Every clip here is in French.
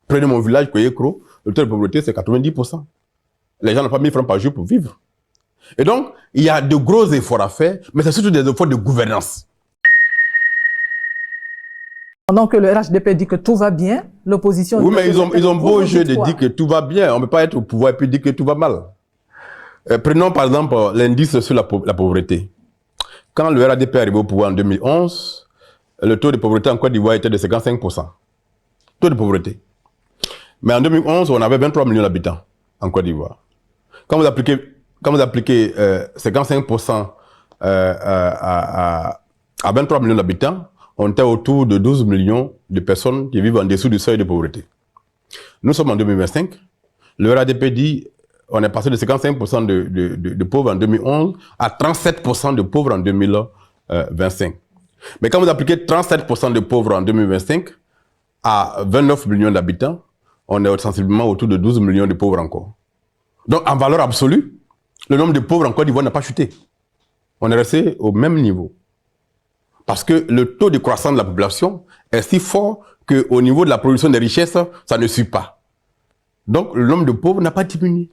Prenez mon village, Koyekro, le taux de pauvreté, c'est 90%. Les gens n'ont pas 1000 francs par jour pour vivre. Et donc, il y a de gros efforts à faire, mais c'est surtout des efforts de gouvernance. Pendant que le RHDP dit que tout va bien, l'opposition... Oui, mais ils ont beau jeu de dire que tout va bien. On ne peut pas être au pouvoir et puis dire que tout va mal. Prenons par exemple l'indice sur la pauvreté. Quand le RHDP est arrivé au pouvoir en 2011, le taux de pauvreté en Côte d'Ivoire était de 55%. Taux de pauvreté. Mais en 2011, on avait 23 millions d'habitants en Côte d'Ivoire. Quand vous appliquez 55% à 23 millions d'habitants, on était autour de 12 millions de personnes qui vivent en dessous du seuil de pauvreté. Nous sommes en 2025. Le RHDP dit on est passé de 55% de pauvres en 2011 à 37% de pauvres en 2025. Mais quand vous appliquez 37% de pauvres en 2025 à 29 millions d'habitants, on est sensiblement autour de 12 millions de pauvres encore. Donc, en valeur absolue, le nombre de pauvres en Côte d'Ivoire n'a pas chuté. On est resté au même niveau. Parce que le taux de croissance de la population est si fort qu'au niveau de la production des richesses, ça ne suit pas. Donc, le nombre de pauvres n'a pas diminué.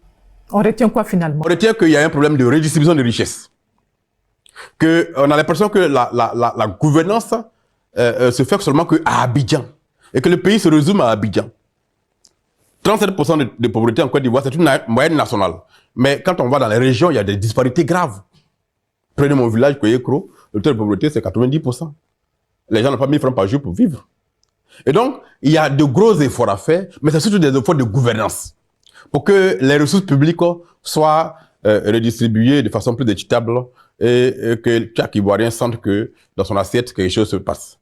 On retient quoi finalement? On retient qu'il y a un problème de redistribution de richesses. On a l'impression que la gouvernance se fait seulement qu'à Abidjan. Et que le pays se résume à Abidjan. 37% de pauvreté en Côte d'Ivoire, c'est une moyenne nationale. Mais quand on va dans les régions, il y a des disparités graves. Prenez mon village, Koyekro, le taux de pauvreté, c'est 90%. Les gens n'ont pas 1000 francs par jour pour vivre. Et donc, il y a de gros efforts à faire, mais c'est surtout des efforts de gouvernance. Pour que les ressources publiques soient redistribuées de façon plus équitable et que chaque Ivoirien sente que dans son assiette, quelque chose se passe.